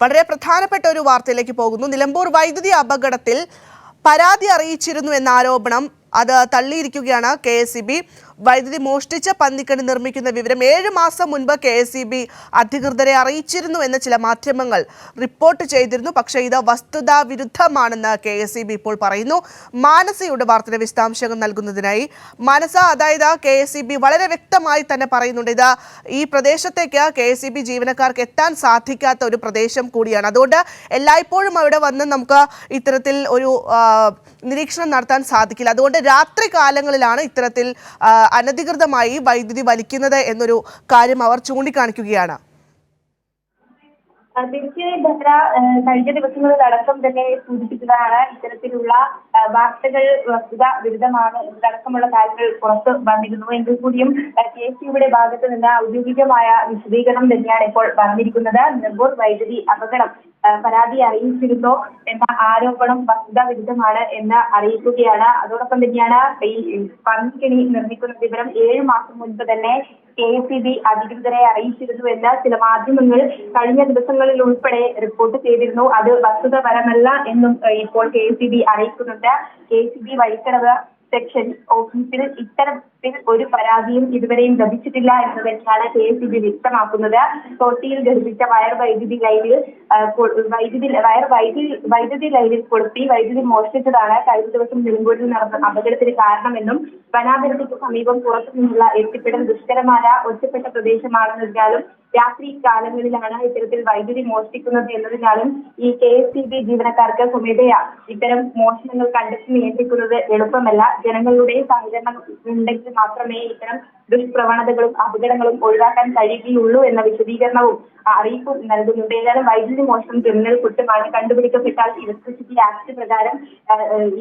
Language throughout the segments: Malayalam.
വളരെ പ്രധാനപ്പെട്ട ഒരു വാർത്തയിലേക്ക് പോകുന്നു. നിലമ്പൂർ വൈദ്യുതി അപകടത്തിൽ പരാതി അറിയിച്ചിരുന്നു എന്ന ആരോപണം അത് തള്ളിയിരിക്കുകയാണ് KSEB. വൈദ്യുതി മോഷ്ടിച്ച പന്നിക്കണി നിർമ്മിക്കുന്ന വിവരം 7 മാസം മുൻപ് KSEB അധികൃതരെ അറിയിച്ചിരുന്നു എന്ന് ചില മാധ്യമങ്ങൾ റിപ്പോർട്ട് ചെയ്തിരുന്നു. പക്ഷേ ഇത് വസ്തുതാ വിരുദ്ധമാണെന്ന് KSEB ഇപ്പോൾ പറയുന്നു. മാനസയുടെ വാർത്തയുടെ വിശദാംശങ്ങൾ നൽകുന്നതിനായി മാനസ, അതായത് KSEB വളരെ വ്യക്തമായി തന്നെ പറയുന്നുണ്ട്, ഇത് ഈ പ്രദേശത്തേക്ക് KSEB ജീവനക്കാർക്ക് എത്താൻ സാധിക്കാത്ത ഒരു പ്രദേശം കൂടിയാണ്. അതുകൊണ്ട് എല്ലായ്പ്പോഴും അവിടെ വന്ന് നമുക്ക് ഇത്തരത്തിൽ ഒരു നിരീക്ഷണം നടത്താൻ സാധിക്കില്ല. അതുകൊണ്ട് രാത്രി കാലങ്ങളിലാണ് ഇത്തരത്തിൽ അനധികൃതമായി വൈദ്യുതി വലിക്കുന്നത് എന്നൊരു കാര്യം അവർ ചൂണ്ടിക്കാണിക്കുകയാണ്. തീർച്ചയായും ഭദ്ര, കഴിഞ്ഞ ദിവസങ്ങളിലടക്കം തന്നെ സൂചിപ്പിച്ചതാണ് ഇത്തരത്തിലുള്ള വാർത്തകൾ വസ്തുതാ വിരുദ്ധമാണ് എന്നതടക്കമുള്ള കാര്യങ്ങൾ പുറത്ത് വന്നിരുന്നു. എങ്കിൽ കൂടിയും KSEBയുടെ ഭാഗത്ത് നിന്ന് ഔദ്യോഗികമായ വിശദീകരണം തന്നെയാണ് ഇപ്പോൾ പറഞ്ഞിരിക്കുന്നത്. നിലമ്പൂർ വൈദ്യുതി അപകടം പരാതി അറിയിച്ചിരുന്നോ എന്ന ആരോപണം വസ്തുതാ വിരുദ്ധമാണ് എന്ന് അറിയിക്കുകയാണ്. അതോടൊപ്പം തന്നെയാണ് ഈ പന്നിക്കണി നിർമ്മിക്കുന്ന വിവരം 7 മാസം മുൻപ് തന്നെ KSEB അധികൃതരെ അറിയിച്ചിരുന്നു എന്ന് ചില മാധ്യമങ്ങൾ കഴിഞ്ഞ ദിവസങ്ങളിൽ ഉൾപ്പെടെ റിപ്പോർട്ട് ചെയ്തിരുന്നു. അത് വസ്തുതാപരമല്ല എന്നും ഇപ്പോൾ KSEB അറിയിക്കുന്നുണ്ട്. KSEB വഴിക്കടവ് സെക്ഷൻ ഓഫീസിൽ ഇത്തരത്തിൽ ഒരു പരാതിയും ഇതുവരെയും ലഭിച്ചിട്ടില്ല എന്ന് തന്നെയാണ് KSEB വ്യക്തമാക്കുന്നത്. തോട്ടിയിൽ ഘടിപ്പിച്ച വൈദ്യുതി ലൈനിൽ കൊളുത്തി വൈദ്യുതി മോഷ്ടിച്ചതാണ് കഴിഞ്ഞ ദിവസം നിലമ്പൂരിൽ നടന്ന അപകടത്തിന് കാരണമെന്നും വനാതിർത്തിക്ക് സമീപം പുറത്തു നിന്നുള്ള എത്തിപ്പെടൽ ദുഷ്കരമായ ഒറ്റപ്പെട്ട പ്രദേശമാണെന്നതിനാലും രാത്രി കാലങ്ങളിലാണ് ഇത്തരത്തിൽ വൈദ്യുതി മോഷ്ടിക്കുന്നത് എന്നതിനാലും ഈ KSEB ജീവനക്കാർക്ക് സ്വമേധയാ ഇത്തരം മോഷണങ്ങൾ കണ്ടെത്തി നിയന്ത്രിക്കുന്നത് എളുപ്പമല്ല. ജനങ്ങളുടെ സഹകരണം ഉണ്ടെങ്കിൽ മാത്രമേ ഇത്തരം ദുഷ്പ്രവണതകളും അപകടങ്ങളും ഒഴിവാക്കാൻ കഴിയുകയുള്ളൂ എന്ന വിശദീകരണവും അറിയിപ്പും നൽകുന്നുണ്ട്. ഏതായാലും വൈദ്യുതി മോഷണം ക്രിമിനൽ കുറ്റമാണ്. കണ്ടുപിടിക്കപ്പെട്ടാൽ ഇലക്ട്രിസിറ്റി ആക്ട് പ്രകാരം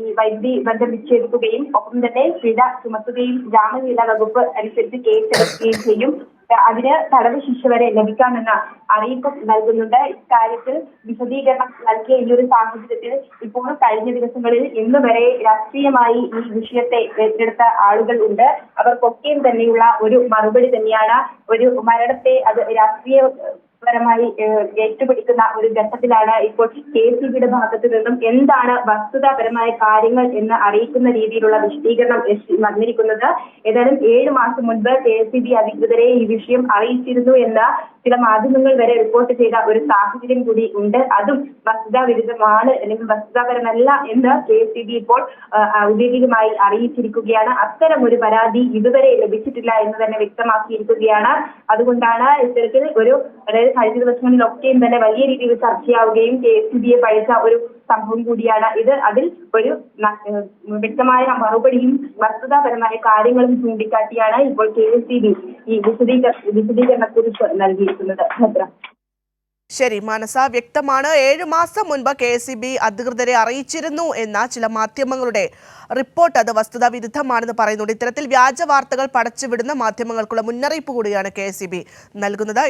ഈ വൈദ്യുതി ബന്ധം വിച്ഛേദിക്കുകയും ഒപ്പം തന്നെ പിഴ ചുമത്തുകയും ജാമ്യമില്ല വകുപ്പ് അനുസരിച്ച് കേസെടുക്കുകയും ചെയ്യും. അതിന് തടവ് ശിക്ഷ വരെ ലഭിക്കാമെന്ന അറിയിപ്പും നൽകുന്നുണ്ട്. ഇക്കാര്യത്തിൽ വിശദീകരണം നൽകിയ ഈ ഒരു സാഹചര്യത്തിൽ ഇപ്പോൾ കഴിഞ്ഞ ദിവസങ്ങളിൽ ഇന്ന് വരെ രാഷ്ട്രീയമായി ഈ വിഷയത്തെ ഏറ്റെടുത്ത ആളുകൾ ഉണ്ട്. അവർക്കൊക്കെയും തന്നെയുള്ള ഒരു മറുപടി തന്നെയാണ്. ഒരു മരണത്തെ അത് രാഷ്ട്രീയപരമായി ഏറ്റുപിടിക്കുന്ന ഒരു ഘട്ടത്തിലാണ് ഇപ്പോൾ KSEBയുടെ ഭാഗത്തു നിന്നും എന്താണ് വസ്തുതാപരമായ കാര്യങ്ങൾ എന്ന് അറിയിക്കുന്ന രീതിയിലുള്ള വിശദീകരണം വന്നിരിക്കുന്നത്. ഏതായാലും 7 മാസം മുൻപ് KSEB അധികൃതരെ ഈ വിഷയം അറിയിച്ചിരുന്നു എന്ന ചില മാധ്യമങ്ങൾ വരെ റിപ്പോർട്ട് ചെയ്ത ഒരു സാഹചര്യം കൂടി ഉണ്ട്. അതും വസ്തുതാ വിരുദ്ധമാണ് അല്ലെങ്കിൽ വസ്തുതാപരമല്ല എന്ന് KSEB ഇപ്പോൾ ഔദ്യോഗികമായി അറിയിച്ചിരിക്കുകയാണ്. അത്തരം ഒരു പരാതി ഇതുവരെ ലഭിച്ചിട്ടില്ല എന്ന് തന്നെ വ്യക്തമാക്കിയിരിക്കുകയാണ്. അതുകൊണ്ടാണ് ഇത്തരത്തിൽ ഒരു അതായത് കഴിഞ്ഞ ദിവസങ്ങളിലൊക്കെയും തന്നെ വലിയ രീതിയിൽ ചർച്ചയാവുകയും KSEBയെ പഴിച്ച ഒരു സംഭവം കൂടിയാണ് ഇത്. അതിൽ ഒരു വ്യക്തമായ മറുപടിയും വസ്തുതാപരമായ കാര്യങ്ങളും ചൂണ്ടിക്കാട്ടിയാണ് ഇപ്പോൾ KSEB ഈ വിശദീകരണക്കുറിപ്പ് നൽകിയിരിക്കുന്നത്. ഭദ്ര. ശരി മാനസ, വ്യക്തമാണ്. 7 മാസം മുൻപ് KSEB അധികൃതരെ അറിയിച്ചിരുന്നു എന്ന ചില മാധ്യമങ്ങളുടെ റിപ്പോർട്ട് അത് വസ്തുതാ വിരുദ്ധമാണെന്ന് പറയുന്നുണ്ട്. ഇത്തരത്തിൽ വ്യാജ വാർത്തകൾ പടച്ചുവിടുന്ന മാധ്യമങ്ങൾക്കുള്ള മുന്നറിയിപ്പ് കൂടിയാണ് KSEB നൽകുന്നത്.